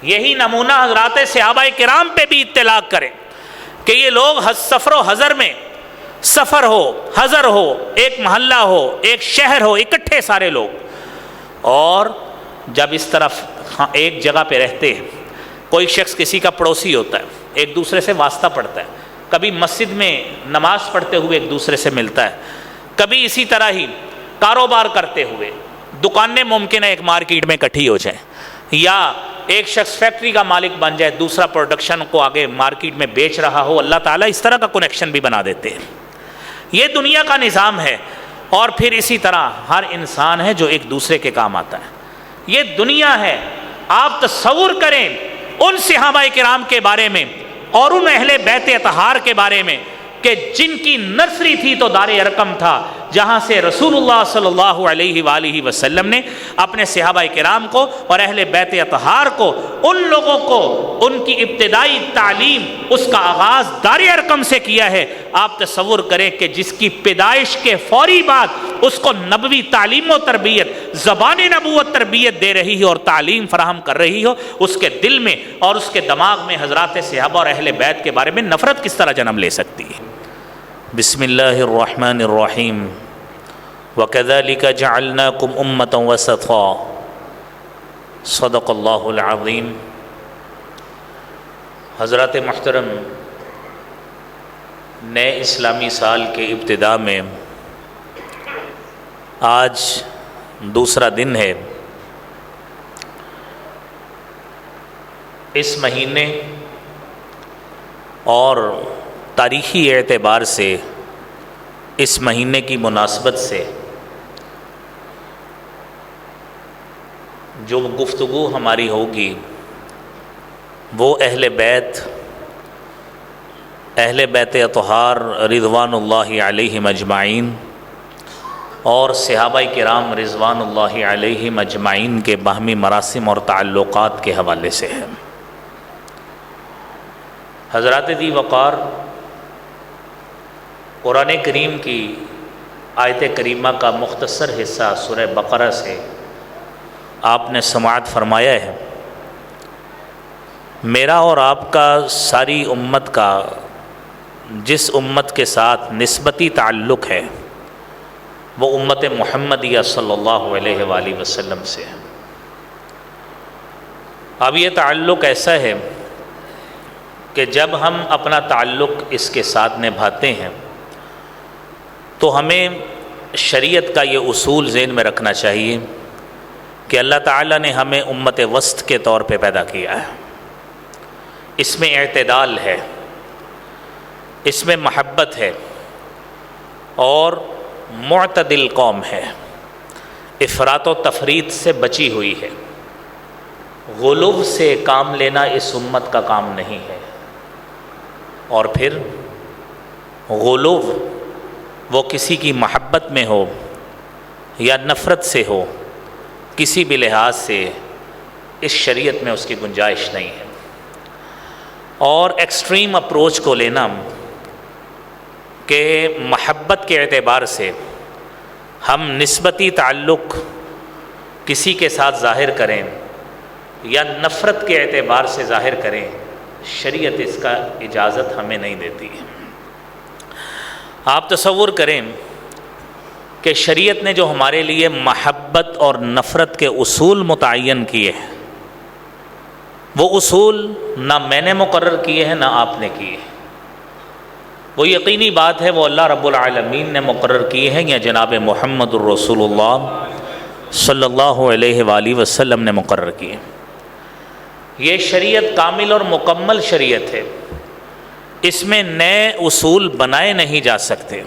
یہی نمونہ حضرات صحابہ کرام پہ بھی اطلاق کریں کہ یہ لوگ سفر و حضر میں، سفر ہو، حضر ہو، ایک محلہ ہو، ایک شہر ہو، اکٹھے سارے لوگ، اور جب اس طرف ایک جگہ پہ رہتے ہیں، کوئی شخص کسی کا پڑوسی ہوتا ہے، ایک دوسرے سے واسطہ پڑتا ہے، کبھی مسجد میں نماز پڑھتے ہوئے ایک دوسرے سے ملتا ہے، کبھی اسی طرح ہی کاروبار کرتے ہوئے، دکانیں ممکن ہے ایک مارکیٹ میں اکٹھی ہو جائیں، یا ایک شخص فیکٹری کا مالک بن جائے، دوسرا پروڈکشن کو آگے مارکیٹ میں بیچ رہا ہو، اللہ تعالیٰ اس طرح کا کنیکشن بھی بنا دیتے ہیں۔ یہ دنیا کا نظام ہے، اور پھر اسی طرح ہر انسان ہے جو ایک دوسرے کے کام آتا ہے۔ یہ دنیا ہے۔ آپ تصور کریں ان صحابہ کرام کے بارے میں اور ان اہل بیت اطہار کے بارے میں کہ جن کی نرسری تھی تو دار ارقم تھا، جہاں سے رسول اللہ صلی اللہ علیہ وآلہ وسلم نے اپنے صحابہ کرام کو اور اہل بیت اطہار کو، ان لوگوں کو، ان کی ابتدائی تعلیم اس کا آغاز دار ارقم سے کیا ہے۔ آپ تصور کریں کہ جس کی پیدائش کے فوری بعد اس کو نبوی تعلیم و تربیت، زبان نبوت تربیت دے رہی ہو اور تعلیم فراہم کر رہی ہو، اس کے دل میں اور اس کے دماغ میں حضرات صحابہ اور اہل بیت کے بارے میں نفرت کس طرح جنم لے سکتی ہے؟ بسم اللہ الرحمن الرحیم وَكَذَلِكَ جَعَلْنَاكُمْ أُمَّةً وَسَطًا صدق اللہ العظیم۔ حضرات محترم، نئے اسلامی سال کے ابتدا میں آج دوسرا دن ہے۔ اس مہینے اور تاریخی اعتبار سے اس مہینے کی مناسبت سے جو گفتگو ہماری ہوگی وہ اہل بیت اطہار رضوان اللہ علیہم اجمعین اور صحابہ کرام رضوان اللہ علیہم اجمعین کے باہمی مراسم اور تعلقات کے حوالے سے ہے۔ حضرات ذی وقار، قرآن کریم کی آیت کریمہ کا مختصر حصہ سورہ بقرہ سے آپ نے سماعت فرمایا ہے۔ میرا اور آپ کا، ساری امت کا، جس امت کے ساتھ نسبتی تعلق ہے وہ امت محمدیہ صلی اللہ علیہ وآلہ وسلم سے ہے۔ اب یہ تعلق ایسا ہے کہ جب ہم اپنا تعلق اس کے ساتھ نبھاتے ہیں تو ہمیں شریعت کا یہ اصول ذہن میں رکھنا چاہیے کہ اللہ تعالیٰ نے ہمیں امت وسط کے طور پہ پیدا کیا ہے۔ اس میں اعتدال ہے، اس میں محبت ہے، اور معتدل قوم ہے، افراط و تفریط سے بچی ہوئی ہے۔ غلو سے کام لینا اس امت کا کام نہیں ہے، اور پھر غلو وہ کسی کی محبت میں ہو یا نفرت سے ہو، کسی بھی لحاظ سے اس شریعت میں اس کی گنجائش نہیں ہے۔ اور ایکسٹریم اپروچ کو لینا کہ محبت کے اعتبار سے ہم نسبتی تعلق کسی کے ساتھ ظاہر کریں یا نفرت کے اعتبار سے ظاہر کریں، شریعت اس کا اجازت ہمیں نہیں دیتی ہے۔ آپ تصور کریں کہ شریعت نے جو ہمارے لیے محبت اور نفرت کے اصول متعین کیے ہیں، وہ اصول نہ میں نے مقرر کیے ہیں نہ آپ نے کیے ہیں۔ وہ یقینی بات ہے وہ اللہ رب العالمین نے مقرر کیے ہیں یا جناب محمد الرسول اللہ صلی اللہ علیہ وآلہ وسلم نے مقرر کیے ہیں۔ یہ شریعت کامل اور مکمل شریعت ہے، اس میں نئے اصول بنائے نہیں جا سکتے،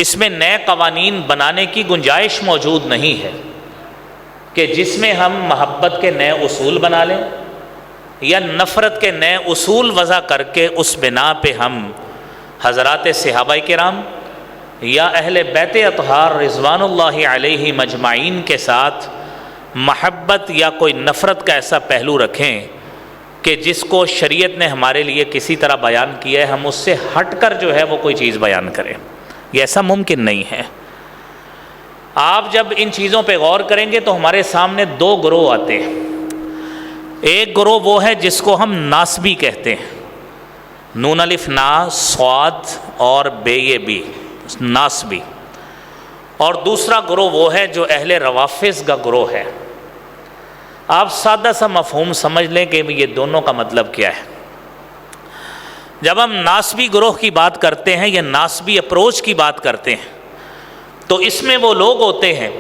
اس میں نئے قوانین بنانے کی گنجائش موجود نہیں ہے کہ جس میں ہم محبت کے نئے اصول بنا لیں یا نفرت کے نئے اصول وضع کر کے اس بنا پہ ہم حضرات صحابہ کرام یا اہل بیت اطہار رضوان اللہ علیہ مجمعین کے ساتھ محبت یا کوئی نفرت کا ایسا پہلو رکھیں کہ جس کو شریعت نے ہمارے لیے کسی طرح بیان کیا ہے ہم اس سے ہٹ کر جو ہے وہ کوئی چیز بیان کریں۔ یہ ایسا ممکن نہیں ہے۔ آپ جب ان چیزوں پہ غور کریں گے تو ہمارے سامنے دو گروہ آتے ہیں۔ ایک گروہ وہ ہے جس کو ہم ناسبی کہتے ہیں، نون الف نا صاد اور بے یہ بی، ناسبی. اور دوسرا گروہ وہ ہے جو اہل روافض کا گروہ ہے. آپ سادہ سا مفہوم سمجھ لیں کہ یہ دونوں کا مطلب کیا ہے. جب ہم ناسبی گروہ کی بات کرتے ہیں یا ناسبی اپروچ کی بات کرتے ہیں تو اس میں وہ لوگ ہوتے ہیں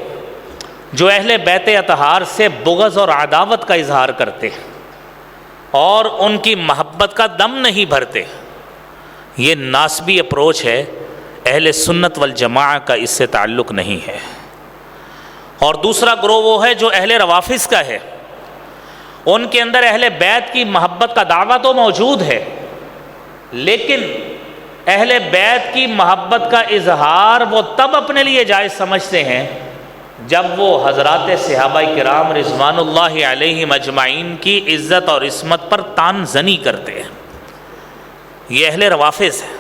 جو اہل بیت اطہار سے بغض اور عداوت کا اظہار کرتے ہیں اور ان کی محبت کا دم نہیں بھرتے. یہ ناسبی اپروچ ہے، اہل سنت والجماعہ کا اس سے تعلق نہیں ہے. اور دوسرا گروہ وہ ہے جو اہل روافض کا ہے. ان کے اندر اہل بیت کی محبت کا دعویٰ تو موجود ہے، لیکن اہل بیت کی محبت کا اظہار وہ تب اپنے لیے جائز سمجھتے ہیں جب وہ حضرات صحابہ کرام رضوان اللہ علیہم اجمعین کی عزت اور عصمت پر طعن زنی کرتے ہیں. یہ اہل روافض ہے.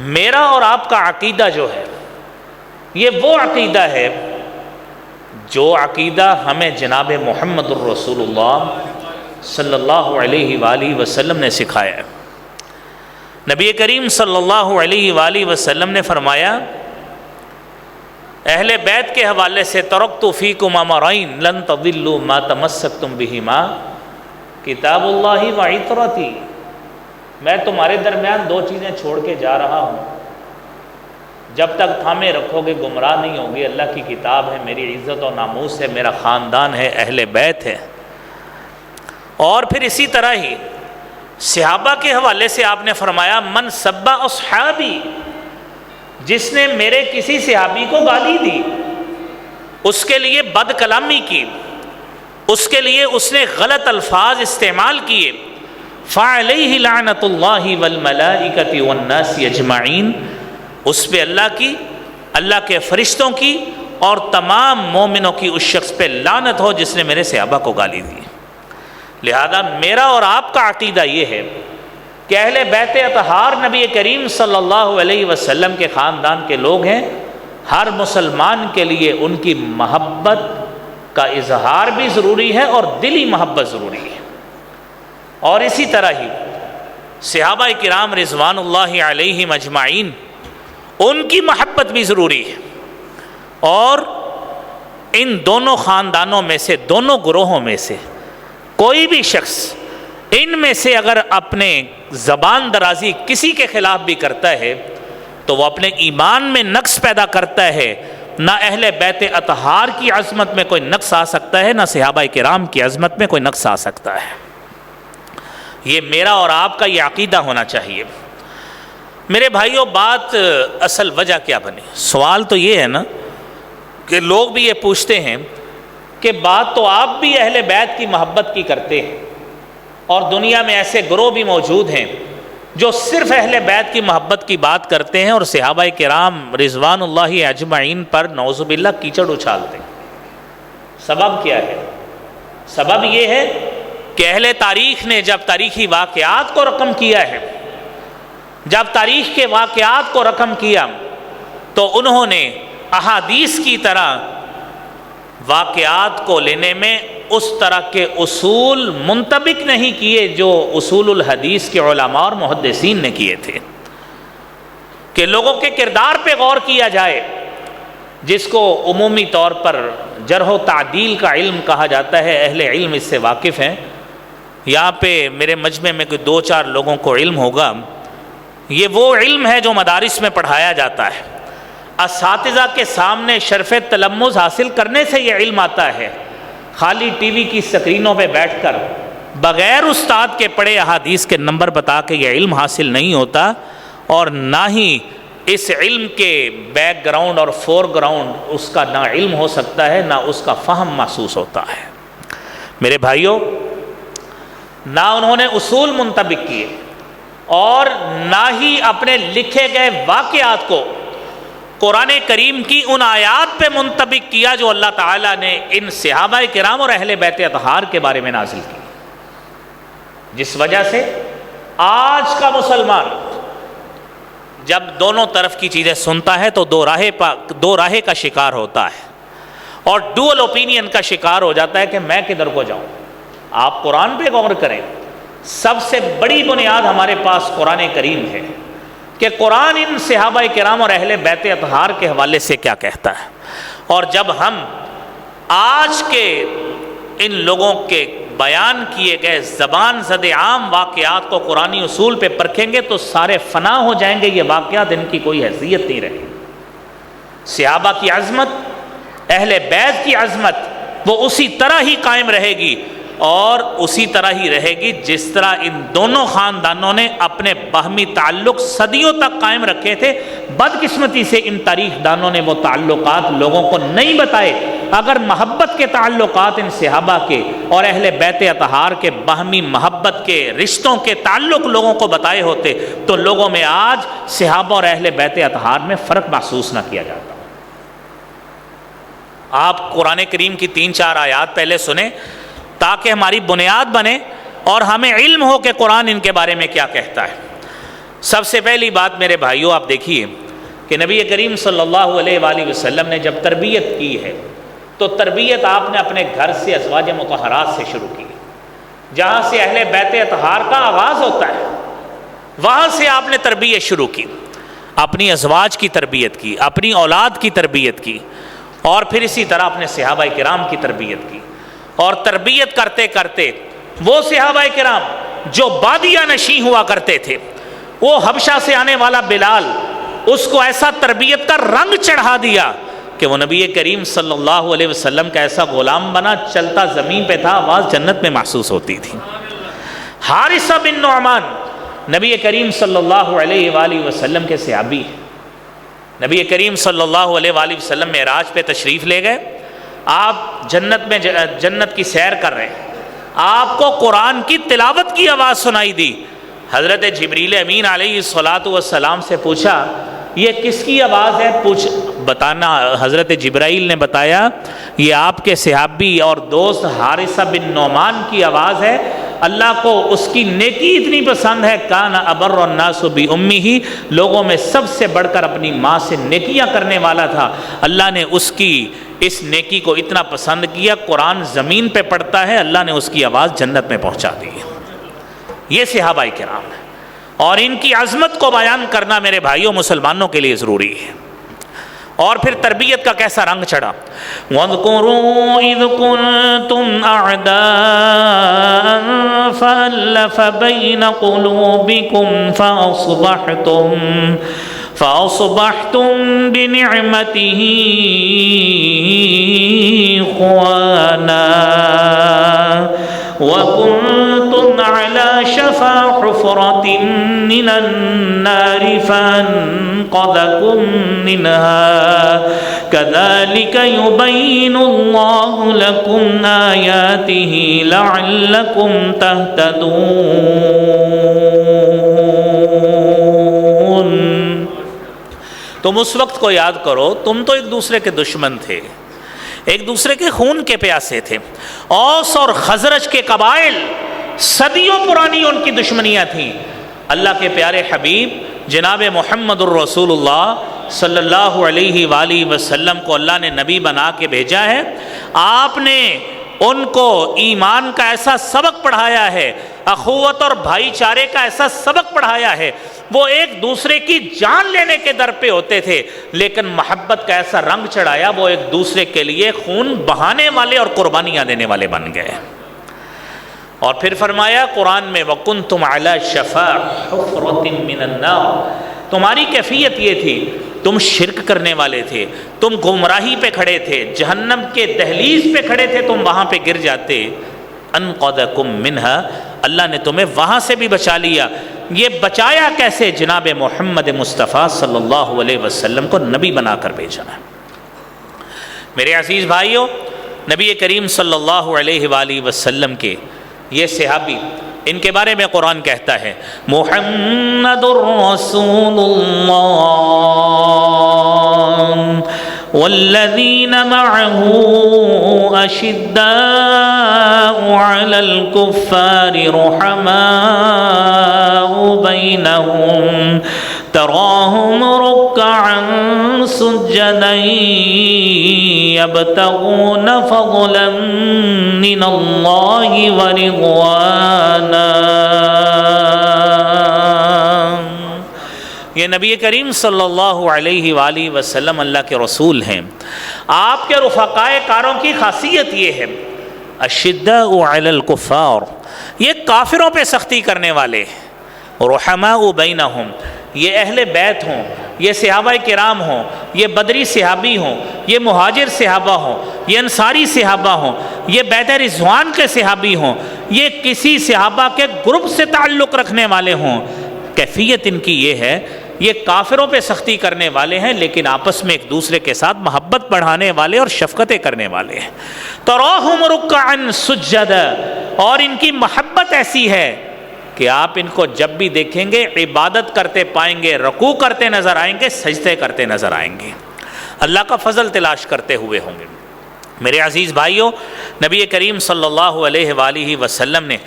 میرا اور آپ کا عقیدہ جو ہے یہ وہ عقیدہ ہے جو عقیدہ ہمیں جناب محمد الرسول اللہ صلی اللہ علیہ وآلہ وسلم نے سکھایا ہے. نبی کریم صلی اللہ علیہ وآلہ وسلم نے فرمایا اہل بیت کے حوالے سے ترکت فیکم امرین لن تضلوا ما تمسکتم بہما کتاب اللہ وعطرتی. میں تمہارے درمیان دو چیزیں چھوڑ کے جا رہا ہوں، جب تک تھامے رکھو گے گمراہ نہیں ہوگی. اللہ کی کتاب ہے، میری عزت و ناموس ہے، میرا خاندان ہے، اہل بیت ہے. اور پھر اسی طرح ہی صحابہ کے حوالے سے آپ نے فرمایا من سب اصحابی، جس نے میرے کسی صحابی کو گالی دی، اس کے لیے بد کلامی کی، اس کے لیے اس نے غلط الفاظ استعمال کیے، فعلیہ لعنت اللہ والملائکۃ والناس اجمعین، اس پہ اللہ کے فرشتوں کی اور تمام مومنوں کی اس شخص پہ لعنت ہو جس نے میرے صحابہ کو گالی دی. لہذا میرا اور آپ کا عقیدہ یہ ہے کہ اہل بیت اطہار نبی کریم صلی اللہ علیہ وسلم کے خاندان کے لوگ ہیں. ہر مسلمان کے لیے ان کی محبت کا اظہار بھی ضروری ہے اور دلی محبت ضروری ہے. اور اسی طرح ہی صحابہ کرام رضوان اللہ علیہم اجمعین ان کی محبت بھی ضروری ہے. اور ان دونوں خاندانوں میں سے، دونوں گروہوں میں سے کوئی بھی شخص ان میں سے اگر اپنے زبان درازی کسی کے خلاف بھی کرتا ہے تو وہ اپنے ایمان میں نقص پیدا کرتا ہے. نہ اہل بیت اطہار کی عظمت میں کوئی نقص آ سکتا ہے، نہ صحابہ کرام کی عظمت میں کوئی نقص آ سکتا ہے. یہ میرا اور آپ کا یہ عقیدہ ہونا چاہیے. میرے بھائیوں، بات اصل وجہ کیا بنی؟ سوال تو یہ ہے نا کہ لوگ بھی یہ پوچھتے ہیں کہ بات تو آپ بھی اہل بیت کی محبت کی کرتے ہیں اور دنیا میں ایسے گروہ بھی موجود ہیں جو صرف اہل بیت کی محبت کی بات کرتے ہیں اور صحابہ کرام رضوان اللہ اجمعین پر نعوذ باللہ کیچڑ اچھالتے ہیں. سبب کیا ہے؟ سبب یہ ہے کہ اہل تاریخ نے جب تاریخی واقعات کو رقم کیا ہے، جب تاریخ کے واقعات کو رقم کیا تو انہوں نے احادیث کی طرح واقعات کو لینے میں اس طرح کے اصول منطبق نہیں کیے جو اصول الحدیث کے علماء اور محدثین نے کیے تھے کہ لوگوں کے کردار پہ غور کیا جائے، جس کو عمومی طور پر جرح و تعدیل کا علم کہا جاتا ہے. اہل علم اس سے واقف ہیں. یہاں پہ میرے مجمع میں کوئی 2-4 لوگوں کو علم ہوگا. یہ وہ علم ہے جو مدارس میں پڑھایا جاتا ہے. اساتذہ کے سامنے شرف تلمذ حاصل کرنے سے یہ علم آتا ہے. خالی ٹی وی کی سکرینوں پہ بیٹھ کر بغیر استاد کے پڑھے احادیث کے نمبر بتا کے یہ علم حاصل نہیں ہوتا، اور نہ ہی اس علم کے بیک گراؤنڈ اور فور گراؤنڈ اس کا نہ علم ہو سکتا ہے، نہ اس کا فہم محسوس ہوتا ہے. میرے بھائیوں، نہ انہوں نے اصول منطبق کیے اور نہ ہی اپنے لکھے گئے واقعات کو قرآن کریم کی ان آیات پہ منطبق کیا جو اللہ تعالیٰ نے ان صحابہ کرام اور اہل بیت اطہار کے بارے میں نازل کی. جس وجہ سے آج کا مسلمان جب دونوں طرف کی چیزیں سنتا ہے تو دو راہے کا شکار ہوتا ہے اور ڈوئل اوپینین کا شکار ہو جاتا ہے کہ میں کدھر کو جاؤں. آپ قرآن پہ غور کریں، سب سے بڑی بنیاد ہمارے پاس قرآن کریم ہے کہ قرآن ان صحابہ کرام اور اہل بیت اطہار کے حوالے سے کیا کہتا ہے۔ اور جب ہم آج کے ان لوگوں کے بیان کیے گئے زبان زد عام واقعات کو قرآنی اصول پہ پرکھیں گے تو سارے فنا ہو جائیں گے، یہ واقعات ان کی کوئی حیثیت نہیں رہے۔ صحابہ کی عظمت، اہل بیت کی عظمت وہ اسی طرح ہی قائم رہے گی اور اسی طرح ہی رہے گی جس طرح ان دونوں خاندانوں نے اپنے باہمی تعلق صدیوں تک قائم رکھے تھے۔ بدقسمتی سے ان تاریخ دانوں نے وہ تعلقات لوگوں کو نہیں بتائے۔ اگر محبت کے تعلقات ان صحابہ کے اور اہل بیت اطہار کے باہمی محبت کے رشتوں کے تعلق لوگوں کو بتائے ہوتے تو لوگوں میں آج صحابہ اور اہل بیت اطہار میں فرق محسوس نہ کیا جاتا۔ آپ قرآن کریم کی 3-4 آیات پہلے سنیں تاکہ ہماری بنیاد بنے اور ہمیں علم ہو کہ قرآن ان کے بارے میں کیا کہتا ہے۔ سب سے پہلی بات میرے بھائیوں، آپ دیکھیے کہ نبی کریم صلی اللہ علیہ وآلہ وسلم نے جب تربیت کی ہے تو تربیت آپ نے اپنے گھر سے ازواج مطہرات سے شروع کی، جہاں سے اہل بیت اطہار کا آغاز ہوتا ہے، وہاں سے آپ نے تربیت شروع کی، اپنی ازواج کی تربیت کی، اپنی اولاد کی تربیت کی، اور پھر اسی طرح اپنے صحابہ کرام کی تربیت کی۔ اور تربیت کرتے کرتے وہ صحابہ کرام جو بادیہ نشیں ہوا کرتے تھے، وہ حبشہ سے آنے والا بلال، اس کو ایسا تربیت کا رنگ چڑھا دیا کہ وہ نبی کریم صلی اللہ علیہ وسلم کا ایسا غلام بنا، چلتا زمین پہ تھا، آواز جنت میں محسوس ہوتی تھی۔ حارثہ بن نعمان نبی کریم صلی اللہ علیہ وآلہ وسلم کے صحابی ہیں۔ نبی کریم صلی اللہ علیہ وآلہ وسلم معراج پہ تشریف لے گئے، آپ جنت کی سیر کر رہے ہیں، آپ کو قرآن کی تلاوت کی آواز سنائی دی۔ حضرت جبریل امین علیہ الصلاۃ والسلام سے پوچھا یہ کس کی آواز ہے؟ بتانا۔ حضرت جبرائیل نے بتایا یہ آپ کے صحابی اور دوست حارثہ بن نعمان کی آواز ہے، اللہ کو اس کی نیکی اتنی پسند ہے، کان ابر الناس بامہ، لوگوں میں سب سے بڑھ کر اپنی ماں سے نیکیاں کرنے والا تھا، اللہ نے اس کی اس نیکی کو اتنا پسند کیا، قرآن زمین پہ پڑھتا ہے، اللہ نے اس کی آواز جنت میں پہنچا دی۔ یہ صحابہ کرام ہیں اور ان کی عظمت کو بیان کرنا میرے بھائیوں مسلمانوں کے لیے ضروری ہے۔ اور پھر تربیت کا کیسا رنگ چڑھا، وَاذْكُرُوا إِذْ كُنْتُمْ أَعْدَاءً فَأَلَّفَ بَيْنَ قُلُوبِكُمْ فَأَصْبَحْتُمْ بِنِعْمَتِهِ إِخْوَانًا وَكُنْتُمْ عَلَى شَفَا حُفْرَةٍ مِّنَ النَّارِ فَأَنقَذَكُم مِّنْهَا كَذَلِكَ يُبَيِّنُ اللَّهُ لَكُمْ آيَاتِهِ لَعَلَّكُمْ تَهْتَدُونَ۔ تم اس وقت کو یاد کرو، تم تو ایک دوسرے کے دشمن تھے، ایک دوسرے کے خون کے پیاسے تھے۔ اوس اور خزرج کے قبائل صدیوں پرانی ان کی دشمنیاں تھیں۔ اللہ کے پیارے حبیب جناب محمد الرسول اللہ صلی اللہ علیہ وآلہ وسلم کو اللہ نے نبی بنا کے بھیجا ہے، آپ نے ان کو ایمان کا ایسا سبق پڑھایا ہے، اخوت اور بھائی چارے کا ایسا سبق پڑھایا ہے۔ وہ ایک دوسرے کی جان لینے کے در پہ ہوتے تھے لیکن محبت کا ایسا رنگ چڑھایا، وہ ایک دوسرے کے لیے خون بہانے والے اور قربانیاں دینے والے بن گئے۔ اور پھر فرمایا قرآن میں وَكُنْتُمْ عَلَى شَفَا حُفْرَةٍ مِّنَ النَّارِ، تمہاری کیفیت یہ تھی، تم شرک کرنے والے تھے، تم گمراہی پہ کھڑے تھے، جہنم کے دہلیز پہ کھڑے تھے، تم وہاں پہ گر جاتے، انقذکم منہا، اللہ نے تمہیں وہاں سے بھی بچا لیا۔ یہ بچایا کیسے؟ جناب محمد مصطفیٰ صلی اللہ علیہ وسلم کو نبی بنا کر بھیجا ہے۔ میرے عزیز بھائیوں، نبی کریم صلی اللہ علیہ وآلہ وسلم کے یہ صحابی، ان کے بارے میں قرآن کہتا ہے محمد رسول اللہ والذین معه اشداء علی الکفار رحماء بینہم تراہم رکعا سجدا يبتغون فضلا من اللہ ورضوانا. یہ نبی کریم صلی اللہ علیہ وآلہ وسلم اللہ کے رسول ہیں. آپ کے رفقائے کاروں کی خاصیت یہ ہے اشداء علی الکفار، یہ کافروں پہ سختی کرنے والے، رحماء بینہم، یہ اہل بیت ہوں، یہ صحابہ کرام ہوں، یہ بدری صحابی ہوں، یہ مہاجر صحابہ ہوں، یہ انصاری صحابہ ہوں، یہ بیت رضوان کے صحابی ہوں، یہ کسی صحابہ کے گروپ سے تعلق رکھنے والے ہوں. کیفیت ان کی یہ ہے، یہ کافروں پہ سختی کرنے والے ہیں لیکن آپس میں ایک دوسرے کے ساتھ محبت بڑھانے والے اور شفقتیں کرنے والے ہیں. تراہم رکعا سجدا، اور ان کی محبت ایسی ہے کہ آپ ان کو جب بھی دیکھیں گے عبادت کرتے پائیں گے، رکوع کرتے نظر آئیں گے، سجدے کرتے نظر آئیں گے، اللہ کا فضل تلاش کرتے ہوئے ہوں گے. میرے عزیز بھائیوں، نبی کریم صلی اللہ علیہ وآلہ وسلم نے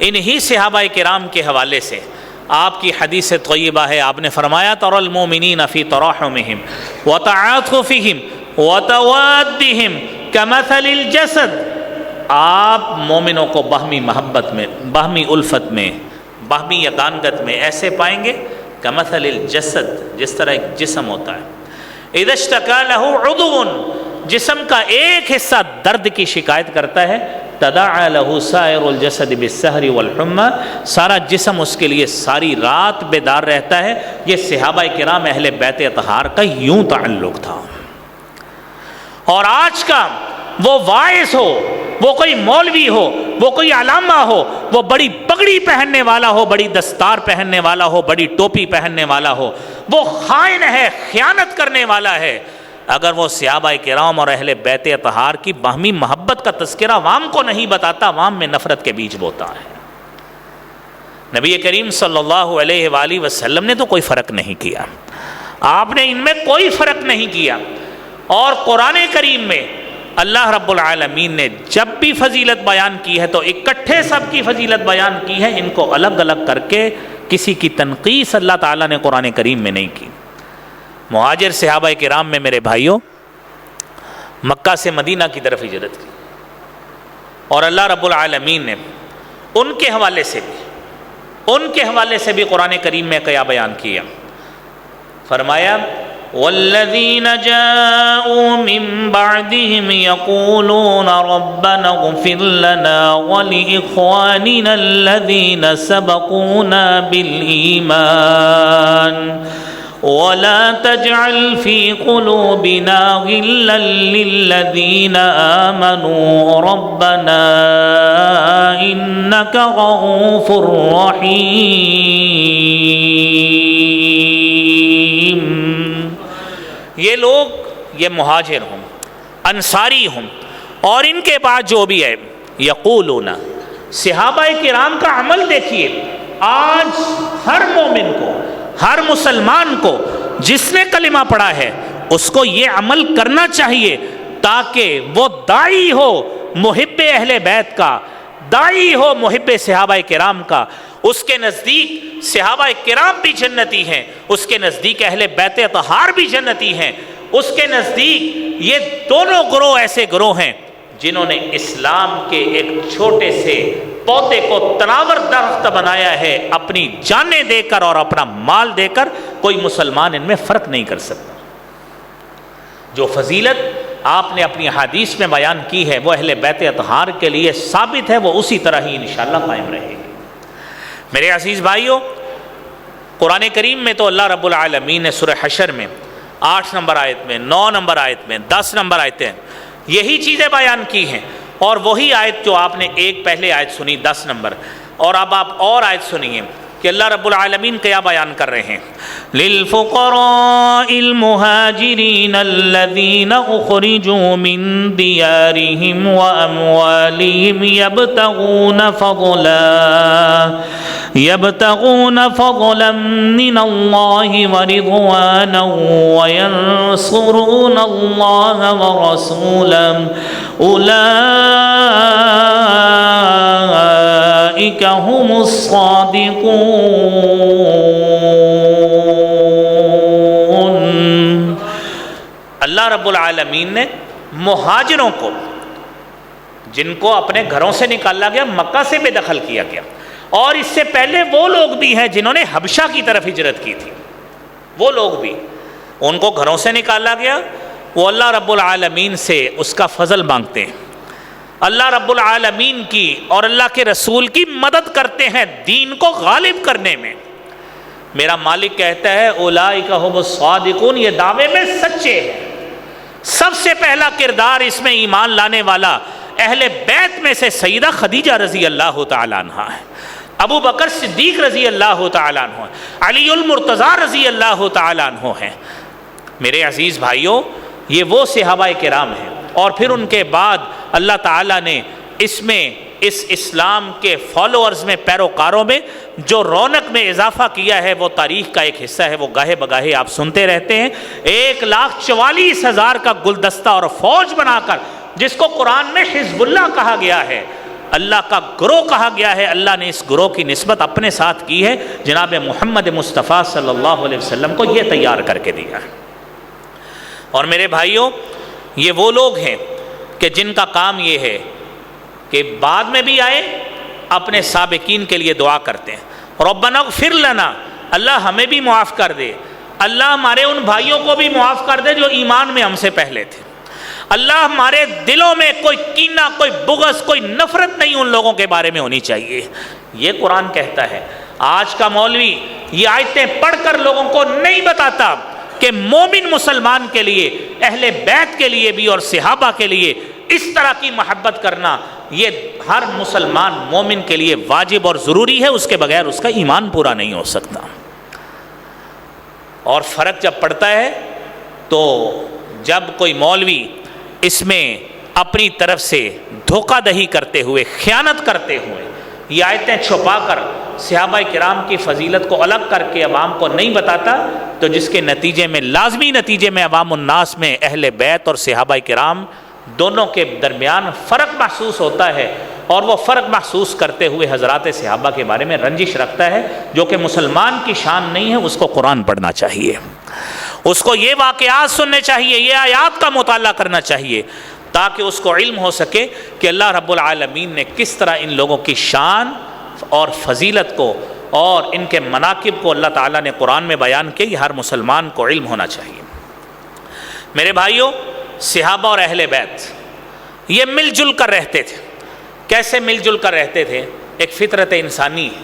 انہی صحابہ کرام کے حوالے سے آپ کی حدیث طیبہ ہے، آپ نے فرمایا تری المؤمنین فی تراحمہم وتعاطفہم وتوادہم کمثل الجسد. آپ مومنوں کو باہمی محبت میں، باہمی الفت میں، باہمی یگانگت میں ایسے پائیں گے کمثل الجسد، جس طرح ایک جسم ہوتا ہے، اذا اشتکا لہ عضو، جسم کا ایک حصہ درد کی شکایت کرتا ہے، تداعى له سائر الجسد بالسہر والحمى، سارا جسم اس کے لیے ساری رات بیدار رہتا ہے. یہ صحابہ کرام اہل بیت اطہار کا یوں تعلق تھا. اور آج کا وہ واعظ ہو، وہ کوئی مولوی ہو، وہ کوئی علامہ ہو، وہ بڑی پگڑی پہننے والا ہو، بڑی دستار پہننے والا ہو، بڑی ٹوپی پہننے والا ہو، وہ خائن ہے، خیانت کرنے والا ہے، اگر وہ صحابہ کرام اور اہل بیت اطہار کی باہمی محبت کا تذکرہ عوام کو نہیں بتاتا، عوام میں نفرت کے بیج بوتا ہے. نبی کریم صلی اللہ علیہ وآلہ وسلم نے تو کوئی فرق نہیں کیا، آپ نے ان میں کوئی فرق نہیں کیا. اور قرآن کریم میں اللہ رب العالمین نے جب بھی فضیلت بیان کی ہے تو اکٹھے سب کی فضیلت بیان کی ہے، ان کو الگ الگ کر کے کسی کی تنقیص اللہ تعالیٰ نے قرآن کریم میں نہیں کی. مہاجر صحابہ کرام میں میرے بھائیوں مکہ سے مدینہ کی طرف ہجرت کی، اور اللہ رب العالمین نے ان کے حوالے سے بھی قرآن کریم میں کیا بیان کیا. فرمایا والذین جاءوا من بعدهم يقولون ربنا اغفر لنا ولإخواننا الذين سبقونا بالإيمان ولا تجعل في قلوبنا غلا للذين آمنوا ربنا إنك رؤوف رحيم. یہ لوگ، یہ مہاجر ہوں، انصاری ہوں، اور ان کے بعد جو بھی ہے، یقولون، صحابہ کرام کا عمل دیکھیے. آج ہر مومن کو، ہر مسلمان کو جس نے کلمہ پڑھا ہے اس کو یہ عمل کرنا چاہیے تاکہ وہ داعی ہو محب اہل بیت کا، داعی ہو محب صحابہ کرام کا. اس کے نزدیک صحابہ کرام بھی جنتی ہیں، اس کے نزدیک اہل بیت اطہار بھی جنتی ہیں، اس کے نزدیک یہ دونوں گروہ ایسے گروہ ہیں جنہوں نے اسلام کے ایک چھوٹے سے پودے کو تناور درخت بنایا ہے. اپنی جانیں دے کر اور اپنا مال دے کر کوئی مسلمان ان میں فرق نہیں کر سکتا. جو فضیلت آپ نے اپنی حدیث میں بیان کی ہے وہ اہل بیت اطہار کے لیے ثابت ہے، وہ اسی طرح ہی انشاءاللہ قائم رہے گی. میرے عزیز بھائیوں، قرآن کریم میں تو اللہ رب العالمین نے سورہ حشر میں 8 نمبر آیت میں، 9 نمبر آیت میں، 10 نمبر آیتیں یہی چیزیں بیان کی ہیں، اور وہی آیت جو آپ نے ایک پہلے آیت سنی 10 نمبر، اور اب آپ اور آیت سنیے کہ اللہ رب العالمین کیا بیان کر رہے ہیں. للفقراء المہاجرین الذین اخرجوا من دیارہم واموالہم یبتغون فضلا من اللہ ورضوانا وینصرون اللہ ورسولہ اولئک هم الصادقون. اللہ رب العالمین نے مہاجروں کو، جن کو اپنے گھروں سے نکالا گیا، مکہ سے بے دخل کیا گیا، اور اس سے پہلے وہ لوگ بھی ہیں جنہوں نے حبشہ کی طرف ہجرت کی تھی، وہ لوگ بھی ان کو گھروں سے نکالا گیا، وہ اللہ رب العالمین سے اس کا فضل مانگتے ہیں، اللہ رب العالمین کی اور اللہ کے رسول کی مدد کرتے ہیں دین کو غالب کرنے میں۔ میرا مالک کہتا ہے اولئک ھم الصادقون، یہ دعوے میں سچے ہیں۔ سب سے پہلا کردار اس میں ایمان لانے والا اہل بیت میں سے سیدہ خدیجہ رضی اللہ تعالیٰ عنہ ہے، ابو بکر صدیق رضی اللہ تعالیٰ عنہ، علی المرتضیٰ رضی اللہ تعالیٰ عنہ ہیں۔ میرے عزیز بھائیوں، یہ وہ صحابہ کرام ہیں، اور پھر ان کے بعد اللہ تعالیٰ نے اس میں اس اسلام کے فالوورز میں، پیروکاروں میں جو رونق میں اضافہ کیا ہے، وہ تاریخ کا ایک حصہ ہے، وہ گاہے بگاہے آپ سنتے رہتے ہیں۔ 1,44,000 کا گلدستہ اور فوج بنا کر، جس کو قرآن میں حزب اللہ کہا گیا ہے، اللہ کا گروہ کہا گیا ہے، اللہ نے اس گروہ کی نسبت اپنے ساتھ کی ہے، جناب محمد مصطفیٰ صلی اللہ علیہ وسلم کو یہ تیار کر کے دیا ہے۔ اور میرے بھائیوں، یہ وہ لوگ ہیں کہ جن کا کام یہ ہے کہ بعد میں بھی آئے، اپنے سابقین کے لیے دعا کرتے ہیں، ربنا اغفر لنا، اللہ ہمیں بھی معاف کر دے، اللہ ہمارے ان بھائیوں کو بھی معاف کر دے جو ایمان میں ہم سے پہلے تھے، اللہ ہمارے دلوں میں کوئی کینہ، کوئی بغض، کوئی نفرت نہیں ان لوگوں کے بارے میں ہونی چاہیے۔ یہ قرآن کہتا ہے۔ آج کا مولوی یہ آیتیں پڑھ کر لوگوں کو نہیں بتاتا کہ مومن مسلمان کے لیے، اہل بیت کے لیے بھی اور صحابہ کے لیے اس طرح کی محبت کرنا یہ ہر مسلمان مومن کے لیے واجب اور ضروری ہے، اس کے بغیر اس کا ایمان پورا نہیں ہو سکتا۔ اور فرق جب پڑتا ہے تو جب کوئی مولوی اس میں اپنی طرف سے دھوکہ دہی کرتے ہوئے، خیانت کرتے ہوئے، یہ آیتیں چھپا کر صحابہ کرام کی فضیلت کو الگ کر کے عوام کو نہیں بتاتا، تو جس کے نتیجے میں، لازمی نتیجے میں، عوام الناس میں اہل بیت اور صحابہ کرام دونوں کے درمیان فرق محسوس ہوتا ہے، اور وہ فرق محسوس کرتے ہوئے حضرات صحابہ کے بارے میں رنجش رکھتا ہے، جو کہ مسلمان کی شان نہیں ہے۔ اس کو قرآن پڑھنا چاہیے، اس کو یہ واقعات سننے چاہیے، یہ آیات کا مطالعہ کرنا چاہیے، تاکہ اس کو علم ہو سکے کہ اللہ رب العالمین نے کس طرح ان لوگوں کی شان اور فضیلت کو اور ان کے مناقب کو اللہ تعالیٰ نے قرآن میں بیان کیا۔ یہ ہر مسلمان کو علم ہونا چاہیے۔ میرے بھائیوں، صحابہ اور اہل بیت یہ مل جل کر رہتے تھے۔ کیسے مل جل کر رہتے تھے؟ ایک فطرت انسانی ہے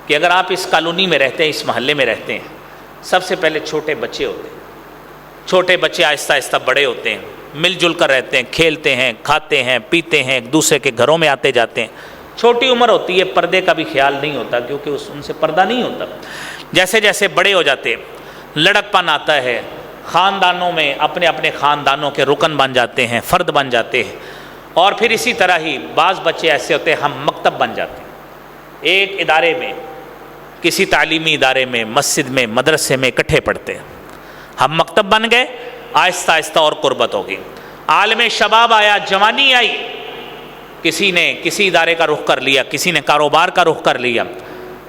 کہ اگر آپ اس کالونی میں رہتے ہیں، اس محلے میں رہتے ہیں، سب سے پہلے چھوٹے بچے ہوتے ہیں، چھوٹے بچے آہستہ آہستہ بڑے ہوتے ہیں، مل جل کر رہتے ہیں، کھیلتے ہیں، کھاتے ہیں، پیتے ہیں، ایک دوسرے کے گھروں میں آتے جاتے ہیں۔ چھوٹی عمر ہوتی ہے، پردے کا بھی خیال نہیں ہوتا، کیونکہ ان سے پردہ نہیں ہوتا۔ جیسے جیسے بڑے ہو جاتے ہیں، لڑک پن آتا ہے، خاندانوں میں اپنے اپنے خاندانوں کے رکن بن جاتے ہیں، فرد بن جاتے ہیں، اور پھر اسی طرح ہی بعض بچے ایسے ہوتے ہیں، ہم مکتب بن جاتے ہیں۔ ایک ادارے میں، کسی تعلیمی ادارے میں، مسجد میں، مدرسے میں اکٹھے پڑھتے ہیں، ہم مکتب بن گئے، آہستہ آہستہ اور قربت ہوگی۔ عالم شباب آیا، جوانی آئی، کسی نے کسی ادارے کا رخ کر لیا، کسی نے کاروبار کا رخ کر لیا،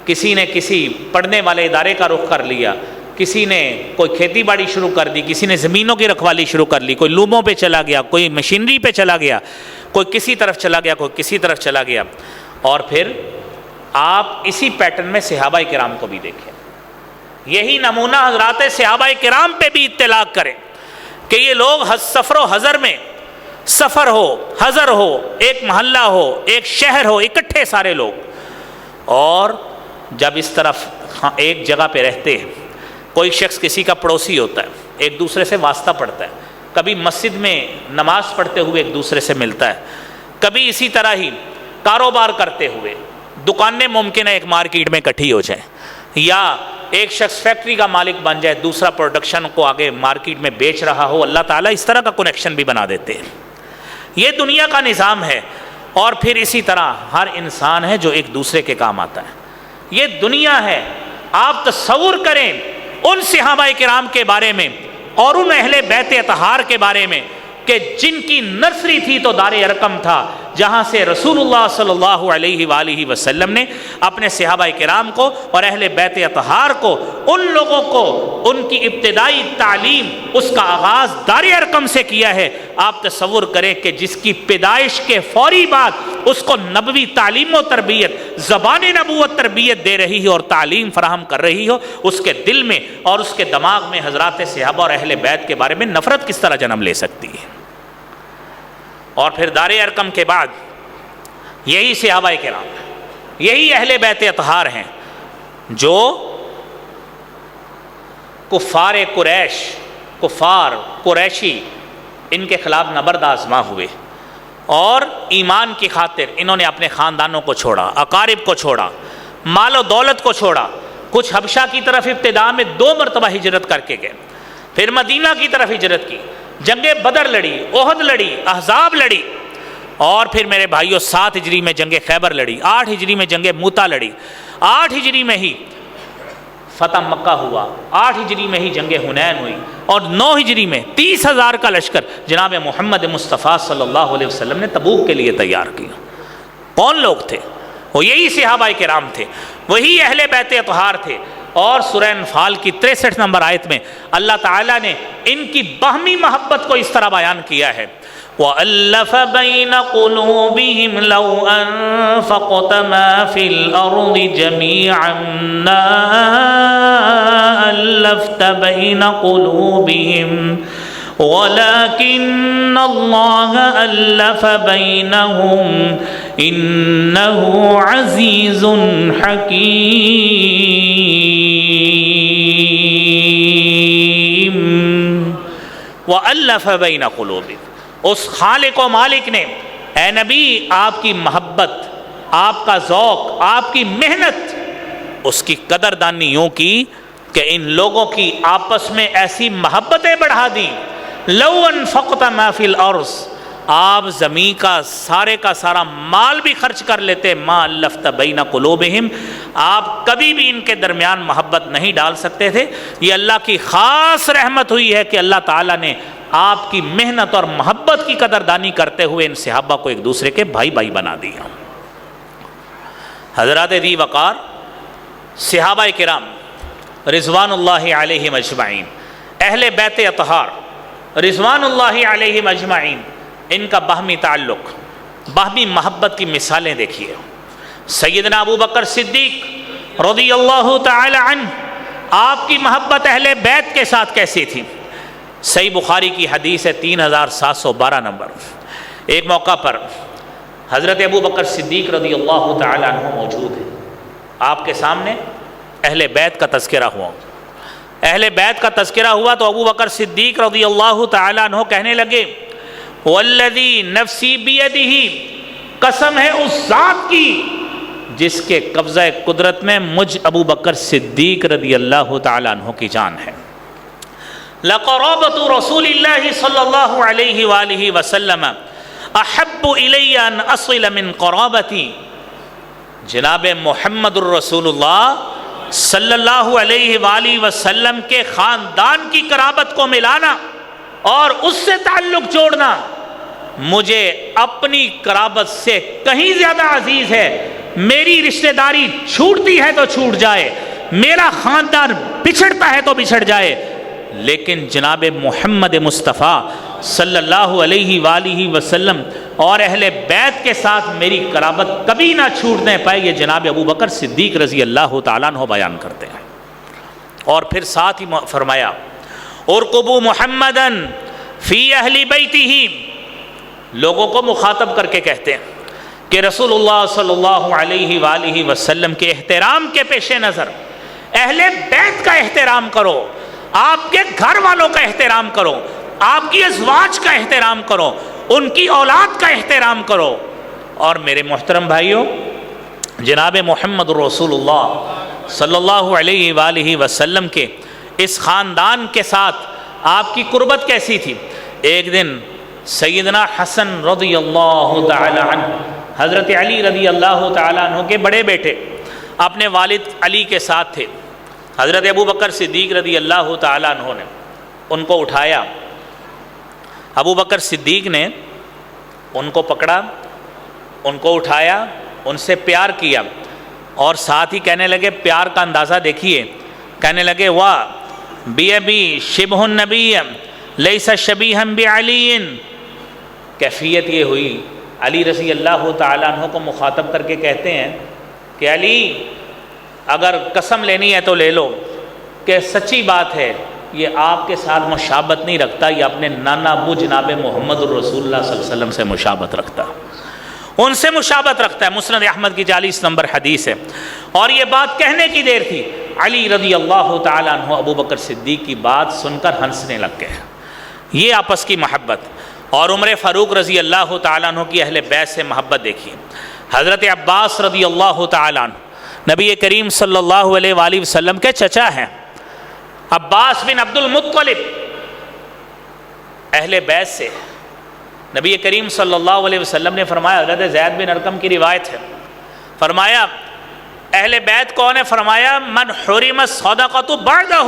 کسی نے کسی پڑھنے والے ادارے کا رخ کر لیا، کسی نے کوئی کھیتی باڑی شروع کر دی، کسی نے زمینوں کی رکھوالی شروع کر لی، کوئی لوموں پہ چلا گیا، کوئی مشینری پہ چلا گیا، کوئی کسی طرف چلا گیا، کوئی کسی طرف چلا گیا۔ اور پھر آپ اسی پیٹرن میں صحابہ کرام کو بھی دیکھیں، یہی نمونہ حضرات صحابہ کرام پہ بھی اطلاق کریں کہ یہ لوگ سفر و حضر میں، سفر ہو، حضر ہو، ایک محلہ ہو، ایک شہر ہو، اکٹھے سارے لوگ، اور جب اس طرف ایک جگہ پہ رہتے ہیں، کوئی شخص کسی کا پڑوسی ہوتا ہے، ایک دوسرے سے واسطہ پڑتا ہے، کبھی مسجد میں نماز پڑھتے ہوئے ایک دوسرے سے ملتا ہے، کبھی اسی طرح ہی کاروبار کرتے ہوئے، دکانیں ممکن ہے ایک مارکیٹ میں اکٹھی ہو جائیں، یا ایک شخص فیکٹری کا مالک بن جائے، دوسرا پروڈکشن کو آگے مارکیٹ میں بیچ رہا ہو، اللہ تعالیٰ اس طرح کا کنیکشن بھی بنا دیتے ہیں۔ یہ دنیا کا نظام ہے، اور پھر اسی طرح ہر انسان ہے جو ایک دوسرے کے کام آتا ہے۔ یہ دنیا ہے۔ آپ تصور کریں ان صحابہ کرام کے بارے میں اور ان اہل بیت اطہار کے بارے میں کہ جن کی نرسری تھی تو دار ارقم تھا، جہاں سے رسول اللہ صلی اللہ علیہ وآلہ وسلم نے اپنے صحابہ کرام کو اور اہل بیت اطہار کو، ان لوگوں کو ان کی ابتدائی تعلیم اس کا آغاز دار ارقم سے کیا ہے۔ آپ تصور کریں کہ جس کی پیدائش کے فوری بعد اس کو نبوی تعلیم و تربیت، زبان نبوت تربیت دے رہی ہو اور تعلیم فراہم کر رہی ہو، اس کے دل میں اور اس کے دماغ میں حضرات صحابہ اور اہل بیت کے بارے میں نفرت کس طرح جنم لے سکتی ہے؟ اور پھر دار ارقم کے بعد یہی صحابہ کرام، یہی اہل بیت اطہار ہیں جو کفار قریش، کفار قریشی، ان کے خلاف نبرد آزما ہوئے اور ایمان کی خاطر انہوں نے اپنے خاندانوں کو چھوڑا، اقارب کو چھوڑا، مال و دولت کو چھوڑا۔ کچھ حبشہ کی طرف ابتدا میں 2 مرتبہ ہجرت کر کے گئے، پھر مدینہ کی طرف ہجرت کی، جنگ بدر لڑی، احد لڑی، احزاب لڑی، اور پھر میرے بھائیوں 7 ہجری میں جنگ خیبر لڑی، 8 ہجری میں جنگ موتا لڑی، 8 ہجری میں ہی فتح مکہ ہوا، 8 ہجری میں ہی جنگ حنین ہوئی، اور 9 ہجری میں 30,000 کا لشکر جناب محمد مصطفیٰ صلی اللہ علیہ وسلم نے تبوک کے لیے تیار کیا۔ کون لوگ تھے؟ وہ یہی صحابہ کرام تھے، وہی اہل بیت اطہار تھے۔ اور سورہ انفال کی 63 نمبر آیت میں اللہ تعالیٰ نے ان کی باہمی محبت کو اس طرح بیان کیا ہے، وَأَلَّفَ بَيْنَ قُلُوبِهِمْ لَوْ أَنفَقْتَ مَا فِي الْأَرْضِ جَمِيعًا مَا أَلَّفْتَ بَيْنَ قُلُوبِهِمْ وَلَكِنَّ اللَّهَ أَلَّفَ بَيْنَهُمْ إِنَّهُ عَزِيزٌ حَكِيمٌ۔ وَأَلَّفَ بَيْنَ قُلُوبِهِمْ، اس خالق و مالک نے اے نبی آپ کی محبت، آپ کا ذوق، آپ کی محنت، اس کی قدردانی یوں کی کہ ان لوگوں کی آپس میں ایسی محبتیں بڑھا دیں، لو انفقت ما فی الارض، آپ زمین کا سارا مال بھی خرچ کر لیتے، ما الفت بین قلوبہم، آپ کبھی بھی ان کے درمیان محبت نہیں ڈال سکتے تھے۔ یہ اللہ کی خاص رحمت ہوئی ہے کہ اللہ تعالیٰ نے آپ کی محنت اور محبت کی قدردانی کرتے ہوئے ان صحابہ کو ایک دوسرے کے بھائی بھائی بنا دیا۔ حضرات ذی وقار صحابہ کرام رضوان اللہ علیہم اجمعین، اہل بیت اطہار رضوان اللہ علیہم اجمعین، ان کا باہمی تعلق، باہمی محبت کی مثالیں دیکھیے۔ سیدنا ابو بکر صدیق رضی اللہ تعالی عنہ، آپ کی محبت اہل بیت کے ساتھ کیسی تھی؟ صحیح بخاری کی حدیث ہے 3712 نمبر۔ ایک موقع پر حضرت ابو بکر صدیق رضی اللہ تعالی عنہ موجود ہیں، آپ کے سامنے اہل بیت کا تذکرہ ہوا۔ اہل بیت کا تذکرہ ہوا تو ابو بکر صدیق رضی اللہ تعالیٰ عنہ کہنے لگے، والذی نفسی بیدہ، قسم ہے اس ذات کی جس کے قبضہ قدرت میں مجھ ابو بکر صدیق رضی اللہ تعالیٰ عنہ کی جان ہے، لقرابۃ رسول اللہ صلی اللہ علیہ وآلہ وسلم احب الی ان اصل من قرابتی، جناب محمد الرسول اللہ صلی اللہ علیہ وآلہ وسلم کے خاندان کی قرابت کو ملانا اور اس سے تعلق جوڑنا مجھے اپنی قرابت سے کہیں زیادہ عزیز ہے۔ میری رشتہ داری چھوٹتی ہے تو چھوٹ جائے، میرا خاندان بچھڑتا ہے تو بچھڑ جائے، لیکن جناب محمد مصطفیٰ صلی اللہ علیہ وآلہ وسلم اور اہل بیت کے ساتھ میری قرابت کبھی نہ چھوٹنے پائے، یہ جناب ابو بکر صدیق رضی اللہ تعالیٰ عنہ بیان کرتے ہیں۔ اور پھر ساتھ ہی فرمایا، ارقبوا محمدا فی اہل بیتہ، لوگوں کو مخاطب کر کے کہتے ہیں کہ رسول اللہ صلی اللہ علیہ وآلہ وسلم کے احترام کے پیش نظر اہل بیت کا احترام کرو، آپ کے گھر والوں کا احترام کرو، آپ کی ازواج کا احترام کرو، ان کی اولاد کا احترام کرو۔ اور میرے محترم بھائیوں، جناب محمد رسول اللہ صلی اللہ علیہ وآلہ وسلم کے اس خاندان کے ساتھ آپ کی قربت کیسی تھی؟ ایک دن سیدنا حسن رضی اللہ تعالی عنہ، حضرت علی رضی اللہ تعالی عنہ کے بڑے بیٹے، اپنے والد علی کے ساتھ تھے۔ حضرت ابو بکر صدیق رضی اللہ تعالی عنہ نے ان کو اٹھایا، ابو بکر صدیق نے ان کو پکڑا ان کو اٹھایا، ان سے پیار کیا، اور ساتھ ہی کہنے لگے، پیار کا اندازہ دیکھیے، کہنے لگے واہ بی ابی شبہ النبی لیس شبیہا بعلی، کیفیت یہ ہوئی علی رضی اللہ تعالیٰ عنہ کو مخاطب کر کے کہتے ہیں کہ علی اگر قسم لینی ہے تو لے لو کہ سچی بات ہے یہ آپ کے ساتھ مشابہت نہیں رکھتا، یہ اپنے نانا ابو جناب محمد الرسول اللہ صلی اللہ علیہ وسلم سے مشابہت رکھتا، ان سے مشابہت رکھتا ہے۔ مسند احمد کی 40 نمبر حدیث ہے۔ اور یہ بات کہنے کی دیر تھی، علی رضی اللہ تعالیٰ عنہ ابو بکر صدیق کی بات سن کر ہنسنے لگ گئے۔ یہ آپس کی محبت۔ اور عمر فاروق رضی اللہ تعالیٰ عنہ کی اہل بیت سے محبت دیکھیے۔ حضرت عباس رضی اللہ تعالیٰ عنہ نبی کریم صلی اللہ علیہ وآلہ وسلم کے چچا ہیں، عباس بن عبد المطلب، اہل بیت سے۔ نبی کریم صلی اللہ علیہ وسلم نے فرمایا، حضرت زید بن ارقم کی روایت ہے، فرمایا اہل بیت کون ہے؟ فرمایا من حرم الصدقۃ بعدہ،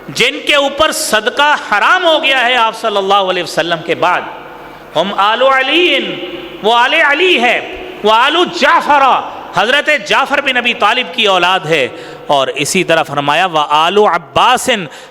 جن کے اوپر صدقہ حرام ہو گیا ہے آپ صلی اللہ علیہ وسلم کے بعد، ہم آل علی، وہ آل علی ہے، وہ آل جعفر، حضرت جعفر بن ابی طالب کی اولاد ہے، اور اسی طرح فرمایا وآل عباس،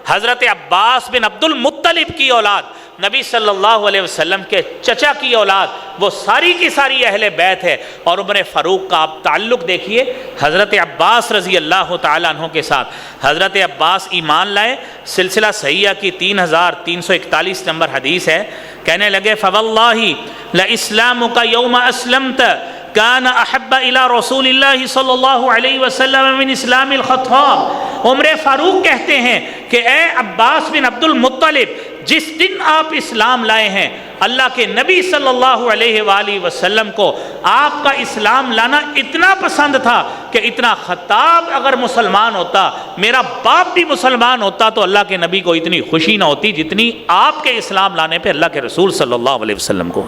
حضرت عباس بن عبد المطلب کی اولاد، نبی صلی اللہ علیہ وسلم کے چچا کی اولاد، وہ ساری کی ساری اہل بیت ہے۔ اور عمر فاروق کا آپ تعلق دیکھیے حضرت عباس رضی اللہ تعالیٰ عنہ کے ساتھ۔ حضرت عباس ایمان لائے، سلسلہ صحیحہ کی 3341 نمبر حدیث ہے، کہنے لگے فواللہ لاسلامک یوم اسلمت کان احب الی رسول اللہ صلی اللہ علیہ وسلم من اسلام الخطاب۔ عمر فاروق کہتے ہیں کہ اے عباس بن عبد المطلب، جس دن آپ اسلام لائے ہیں اللہ کے نبی صلی اللہ علیہ وآلہ وسلم کو آپ کا اسلام لانا اتنا پسند تھا کہ اتنا خطاب اگر مسلمان ہوتا، میرا باپ بھی مسلمان ہوتا، تو اللہ کے نبی کو اتنی خوشی نہ ہوتی جتنی آپ کے اسلام لانے پہ اللہ کے رسول صلی اللہ علیہ وسلم کو۔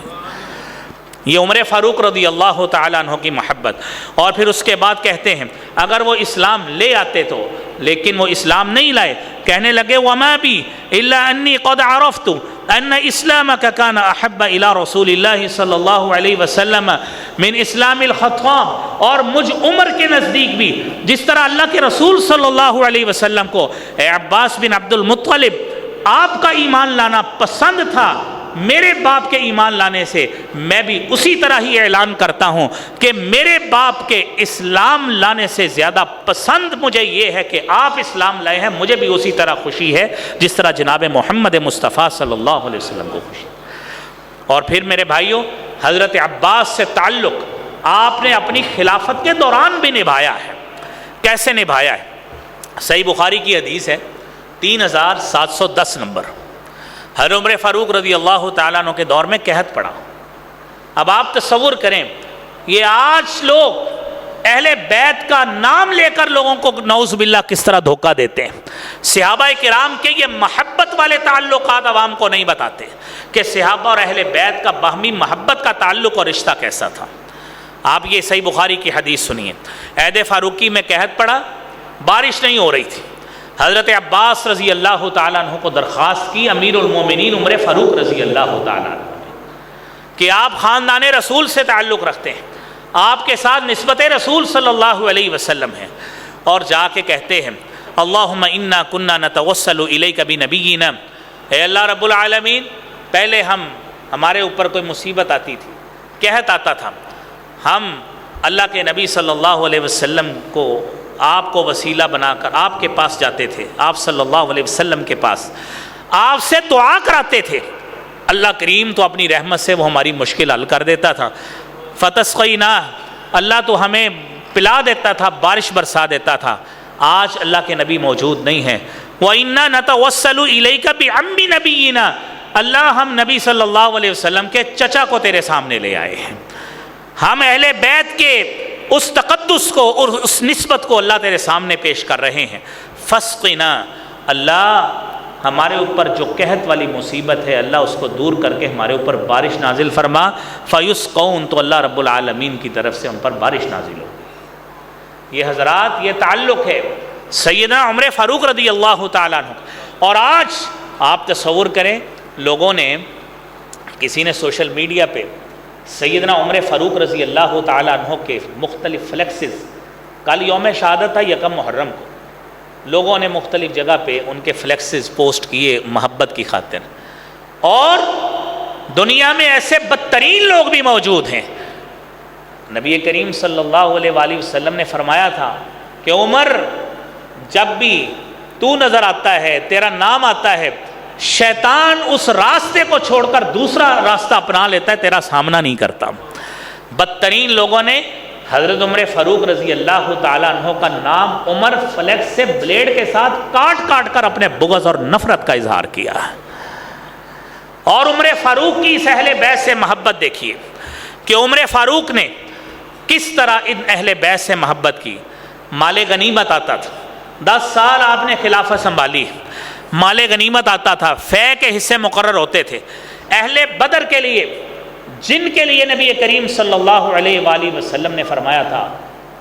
یہ عمر فاروق رضی اللہ تعالیٰ عنہ کی محبت۔ اور پھر اس کے بعد کہتے ہیں اگر وہ اسلام لے آتے تو، لیکن وہ اسلام نہیں لائے، کہنے لگے وما بی الا انی قد عرفت ان اسلامک کان احب الی رسول اللہ صلی اللہ علیہ وسلم من اسلام الخطاب، اور مجھ عمر کے نزدیک بھی جس طرح اللہ کے رسول صلی اللہ علیہ وسلم کو اے عباس بن عبد المطلب آپ کا ایمان لانا پسند تھا میرے باپ کے ایمان لانے سے، میں بھی اسی طرح ہی اعلان کرتا ہوں کہ میرے باپ کے اسلام لانے سے زیادہ پسند مجھے یہ ہے کہ آپ اسلام لائے ہیں، مجھے بھی اسی طرح خوشی ہے جس طرح جناب محمد مصطفیٰ صلی اللہ علیہ وسلم کو خوشی۔ اور پھر میرے بھائیوں، حضرت عباس سے تعلق آپ نے اپنی خلافت کے دوران بھی نبھایا ہے۔ کیسے نبھایا ہے؟ صحیح بخاری کی حدیث ہے 3710 نمبر۔ حضرت عمر فاروق رضی اللہ تعالیٰ عنہ کے دور میں قحط پڑا۔ اب آپ تصور کریں، یہ آج لوگ اہل بیت کا نام لے کر لوگوں کو نعوذ باللہ کس طرح دھوکہ دیتے ہیں۔ صحابہ کرام کے یہ محبت والے تعلقات عوام کو نہیں بتاتے کہ صحابہ اور اہل بیت کا باہمی محبت کا تعلق اور رشتہ کیسا تھا۔ آپ یہ صحیح بخاری کی حدیث سنیے، عہد فاروقی میں قحط پڑا، بارش نہیں ہو رہی تھی۔ حضرت عباس رضی اللہ تعالیٰ عنہ کو درخواست کی امیر المومنین عمر فاروق رضی اللہ تعالیٰ عنہ کہ آپ خاندان رسول سے تعلق رکھتے ہیں، آپ کے ساتھ نسبت رسول صلی اللہ علیہ وسلم ہے، اور جا کے کہتے ہیں اللہم انا کننا نتوسل الیک بنبینا، اے اللہ رب العالمین، پہلے ہمارے اوپر کوئی مصیبت آتی تھی، قحط آتا تھا، ہم اللہ کے نبی صلی اللہ علیہ وسلم کو آپ کو وسیلہ بنا کر آپ کے پاس جاتے تھے، آپ صلی اللہ علیہ وسلم کے پاس آپ سے دعا کراتے تھے، اللہ کریم تو اپنی رحمت سے وہ ہماری مشکل حل کر دیتا تھا، فتسقینا، اللہ تو ہمیں پلا دیتا تھا، بارش برسا دیتا تھا۔ آج اللہ کے نبی موجود نہیں ہیں، وَإِنَّا نَتَوَسَّلُ إِلَيْكَ بِعَمِّ نَبِيِّنَا، اللہ ہم نبی صلی اللہ علیہ وسلم کے چچا کو تیرے سامنے لے آئے ہیں، ہم اہل بیت کے اس تقدس کو اور اس نسبت کو اللہ تیرے سامنے پیش کر رہے ہیں۔ فسقنا، اللہ ہمارے اوپر جو قحط والی مصیبت ہے اللہ اس کو دور کر کے ہمارے اوپر بارش نازل فرما۔ فیسقون، تو اللہ رب العالمین کی طرف سے ہم پر بارش نازل ہو۔ یہ حضرات، یہ تعلق ہے سیدنا عمر فاروق رضی اللہ تعالیٰ عنہ۔ اور آج آپ تصور کریں، لوگوں نے، کسی نے سوشل میڈیا پہ سیدنا عمر فاروق رضی اللہ تعالیٰ عنہ کے مختلف فلیکسز، کل یوم شہادت تھا یکم محرم کو، لوگوں نے مختلف جگہ پہ ان کے فلیکسز پوسٹ کیے محبت کی خاطر، اور دنیا میں ایسے بدترین لوگ بھی موجود ہیں۔ نبی کریم صلی اللہ علیہ وآلہ وسلم نے فرمایا تھا کہ عمر، جب بھی تو نظر آتا ہے، تیرا نام آتا ہے، شیطان اس راستے کو چھوڑ کر دوسرا راستہ اپنا لیتا ہے، تیرا سامنا نہیں کرتا۔ بدترین لوگوں نے حضرت عمر فاروق رضی اللہ تعالیٰ عنہ کا نام عمر فلیکس سے بلیڈ کے ساتھ کاٹ کاٹ کر اپنے بغض اور نفرت کا اظہار کیا۔ اور عمر فاروق کی اس اہل بیت سے محبت دیکھیے کہ عمر فاروق نے کس طرح ان اہل بیت سے محبت کی۔ مال غنیمت آتا تھا، 10 سال آپ نے خلافت سنبھالی، مال غنیمت آتا تھا، فے کے حصے مقرر ہوتے تھے۔ اہل بدر کے لیے، جن کے لیے نبی کریم صلی اللہ علیہ وآلہ وسلم نے فرمایا تھا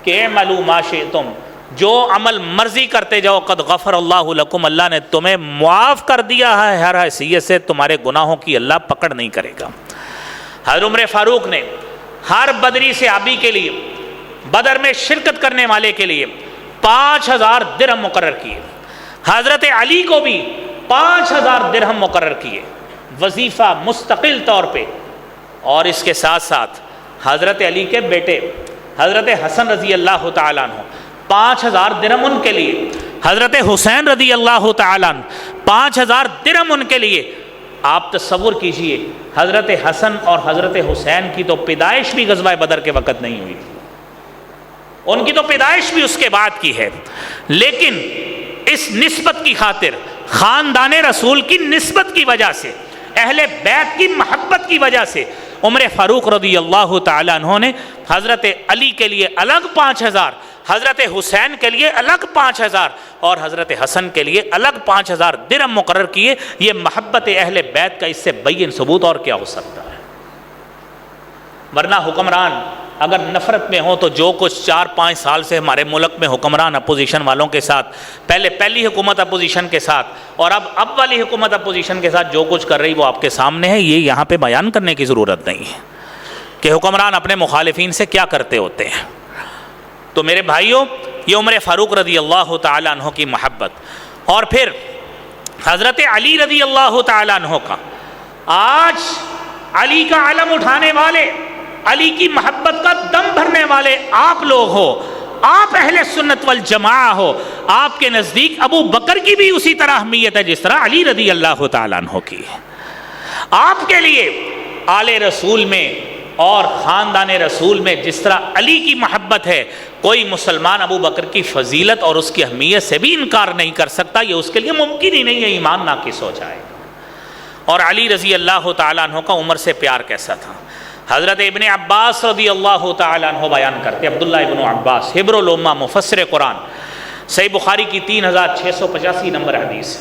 کہ اعملوا ما شئتم، جو عمل مرضی کرتے جاؤ، قد غفر اللہ لکم، اللہ نے تمہیں معاف کر دیا ہے، ہر حیثیت سے تمہارے گناہوں کی اللہ پکڑ نہیں کرے گا۔ حضرت عمر فاروق نے ہر بدری صحابی کے لیے، بدر میں شرکت کرنے والے کے لیے 5000 درہم مقرر کیے۔ حضرت علی کو بھی 5000 درہم مقرر کیے، وظیفہ مستقل طور پہ۔ اور اس کے ساتھ ساتھ حضرت علی کے بیٹے حضرت حسن رضی اللہ تعالیٰ عنہ 5000 درہم ان کے لیے، حضرت حسین رضی اللہ تعالیٰ عنہ 5000 درہم ان کے لیے۔ آپ تصور کیجئے، حضرت حسن اور حضرت حسین کی تو پیدائش بھی غزوہ بدر کے وقت نہیں ہوئی، ان کی تو پیدائش بھی اس کے بعد کی ہے، لیکن اس نسبت کی خاطر، خاندان رسول کی نسبت کی وجہ سے، اہل بیت کی محبت کی وجہ سے، عمر فاروق رضی اللہ تعالیٰ عنہ نے حضرت علی کے لیے الگ 5000، حضرت حسین کے لیے الگ 5000 اور حضرت حسن کے لیے الگ 5000 درہم مقرر کیے۔ یہ محبت اہل بیت کا اس سے بین ثبوت اور کیا ہو سکتا ہے؟ ورنہ حکمران اگر نفرت میں ہو تو جو کچھ 4-5 سال سے ہمارے ملک میں حکمران اپوزیشن والوں کے ساتھ، پہلی حکومت اپوزیشن کے ساتھ اور اب والی حکومت اپوزیشن کے ساتھ جو کچھ کر رہی وہ آپ کے سامنے ہے، یہ یہاں پہ بیان کرنے کی ضرورت نہیں ہے کہ حکمران اپنے مخالفین سے کیا کرتے ہوتے ہیں۔ تو میرے بھائیوں، یہ عمر فاروق رضی اللہ تعالیٰ عنہ کی محبت، اور پھر حضرت علی رضی اللہ تعالیٰ عنہ کا، آج علی کا علم اٹھانے والے، علی کی محبت کا دم بھرنے والے آپ لوگ ہو، آپ اہل سنت والجماعہ ہو، آپ کے نزدیک ابو بکر کی بھی اسی طرح اہمیت ہے جس طرح علی رضی اللہ تعالیٰ عنہ کی ہے۔ آپ کے لیے آل رسول میں اور خاندان رسول میں جس طرح علی کی محبت ہے، کوئی مسلمان ابو بکر کی فضیلت اور اس کی اہمیت سے بھی انکار نہیں کر سکتا، یہ اس کے لیے ممکن ہی نہیں ہے، ایمان ناقص ہو جائے۔ اور علی رضی اللہ تعالیٰ عنہ کا عمر سے پیار کیسا تھا؟ حضرت ابن عباس رضی اللہ تعالیٰ عنہ بیان کرتے، عبداللہ ابن عباس حبر الامہ مفسر قرآن، صحیح بخاری کی 3685 نمبر حدیث۔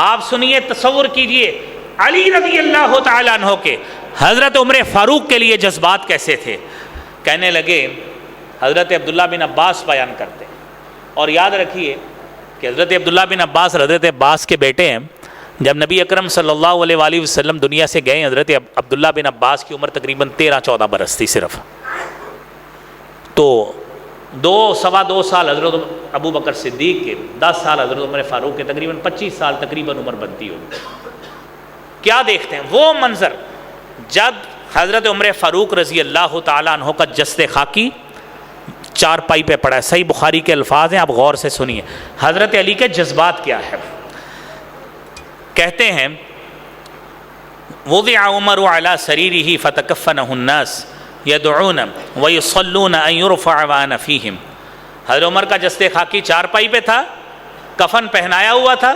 آپ سنیے، تصور کیجئے علی رضی اللہ تعالیٰ عنہ کے حضرت عمر فاروق کے لیے جذبات کیسے تھے۔ کہنے لگے، حضرت عبداللہ بن عباس بیان کرتے، اور یاد رکھیے کہ حضرت عبداللہ بن عباس حضرت عباس کے بیٹے ہیں۔ جب نبی اکرم صلی اللہ علیہ وآلہ وسلم دنیا سے گئے، حضرت عبداللہ بن عباس کی عمر تقریباً 13-14 برس تھی صرف، تو 2-سوا 2 سال حضرت ابو بکر صدیق کے، 10 سال حضرت عمر فاروق کے، تقریباً 25 سال تقریباً عمر بنتی ہوگی۔ کیا دیکھتے ہیں وہ منظر جب حضرت عمر فاروق رضی اللہ تعالیٰ عنہ کا جسد خاکی چارپائی پہ پڑا ہے، صحیح بخاری کے الفاظ ہیں، آپ غور سے سنیے حضرت علی کے جذبات کیا ہے۔ کہتے ہیں، وضع عمر علی سریرہ فتکفنہ الناس یدعون ویصلون ان یرفع وانا فیہم۔ حضرت عمر کا جسد خاکی چارپائی پہ تھا، کفن پہنایا ہوا تھا،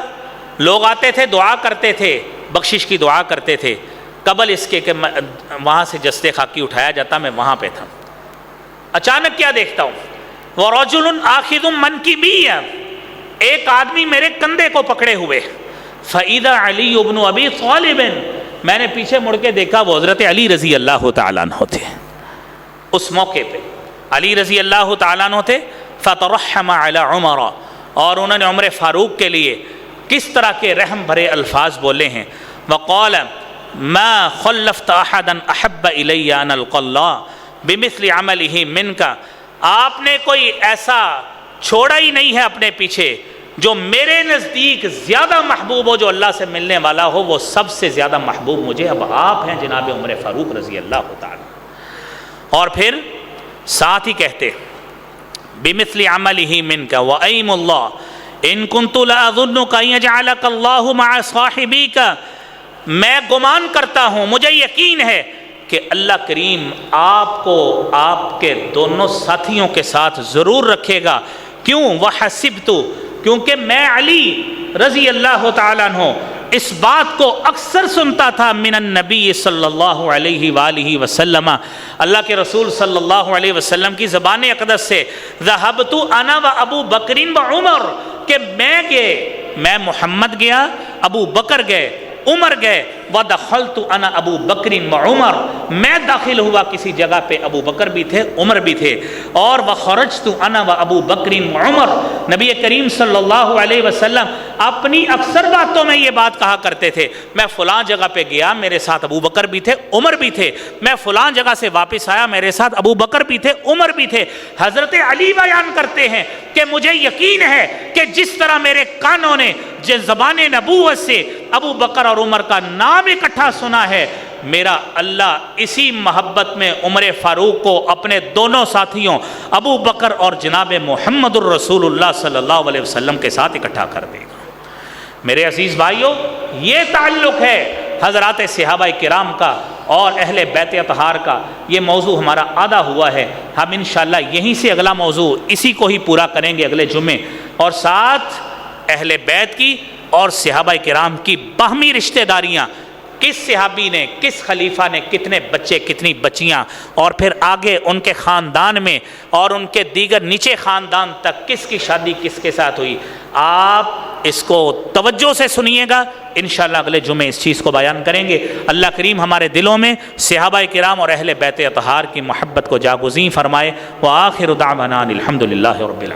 لوگ آتے تھے، دعا کرتے تھے، بخشش کی دعا کرتے تھے، قبل اس کے کہ وہاں سے جسد خاکی اٹھایا جاتا، میں وہاں پہ تھا۔ اچانک کیا دیکھتا ہوں، وَرَجُلٌ آخِذٌ مَنْكِبِيَّ، ایک آدمی میرے کندھے کو پکڑے ہوئے، فَإِذَا عَلِيُّ بْنُ أَبِي طَالِبٍ، میں نے پیچھے مڑ کے دیکھا وہ حضرت علی رضی اللہ تعالیٰ عنہ تھے۔ اس موقع پہ علی رضی اللہ تعالیٰ عنہ تھے، فَتَرَحَّمَ عَلَى عُمَرَ، اور انہوں نے عمر فاروق کے لیے کس طرح کے رحم بھرے الفاظ بولے ہیں۔ وَقَالَ ما خلفت احدا احب الی ان القى اللہ بمثل عمله منک، آپ نے کوئی ایسا چھوڑا ہی نہیں ہے اپنے پیچھے جو میرے نزدیک زیادہ محبوب ہو، جو اللہ سے ملنے والا ہو، وہ سب سے زیادہ محبوب مجھے اب آپ ہیں جناب عمر فاروق رضی اللہ تعالی۔ اور پھر ساتھ ہی کہتے بمثل عمله منک وأیم اللہ ان کنت لأظنک ان یجعلک اللہ مع صاحبیک، میں گمان کرتا ہوں، مجھے یقین ہے کہ اللہ کریم آپ کو آپ کے دونوں ساتھیوں کے ساتھ ضرور رکھے گا۔ کیوں؟ وحسبت، کیونکہ میں علی رضی اللہ تعالیٰ عنہ اس بات کو اکثر سنتا تھا من النبی صلی اللہ علیہ وآلہ وسلم، اللہ کے رسول صلی اللہ علیہ وسلم کی زبان اقدس سے، ذہبت انا و ابو بکر و عمر، کہ میں محمد گیا، ابو بکر گئے، عمر گئے، وَدَخَلْتُ أَنَا أَبُو بَكْرٍ وَعُمَرٍ، میں داخل ہوا کسی جگہ پہ، ابو بکر بھی تھے، عمر بھی تھے، اور وَخَرَجْتُ أَنَا وَأَبُو بَكْرٍ وَعُمَرٍ، نبی کریم صلی اللہ علیہ وسلم اپنی اکثر باتوں میں یہ بات کہا کرتے تھے، میں فلاں جگہ پہ گیا، میرے ساتھ ابو بکر بھی تھے، عمر بھی تھے، میں فلاں جگہ سے واپس آیا، میرے ساتھ ابو بکر بھی تھے، عمر بھی تھے۔ حضرت علی بیان کرتے ہیں کہ مجھے یقین ہے کہ جس طرح میرے کانوں نے جس زبان نبوت سے ابو بکر اور عمر کا نام اکٹھا سنا ہے، میرا اللہ اسی محبت میں عمر فاروق کو اپنے دونوں ساتھیوں ابو بکر اور جناب محمد الرسول اللہ صلی اللہ علیہ وسلم کے ساتھ اکٹھا کر دے گا۔ میرے عزیز بھائیوں، یہ تعلق ہے حضرات صحابہ کرام کا اور اہل بیت اطہار کا۔ یہ موضوع ہمارا آدھا ہوا ہے، ہم انشاءاللہ یہیں سے اگلا موضوع اسی کو ہی پورا کریں گے اگلے جمعے، اور ساتھ اہل بیت کی اور صحابہ کرام کی باہمی رشتہ داریاں، کس صحابی نے، کس خلیفہ نے کتنے بچے، کتنی بچیاں، اور پھر آگے ان کے خاندان میں اور ان کے دیگر نیچے خاندان تک کس کی شادی کس کے ساتھ ہوئی، آپ اس کو توجہ سے سنیے گا، انشاءاللہ اگلے جمعے اس چیز کو بیان کریں گے۔ اللہ کریم ہمارے دلوں میں صحابہ کرام اور اہل بیت اطہار کی محبت کو جاگزیں فرمائے۔ وآخر دعوانا الحمدللہ رب العالمین۔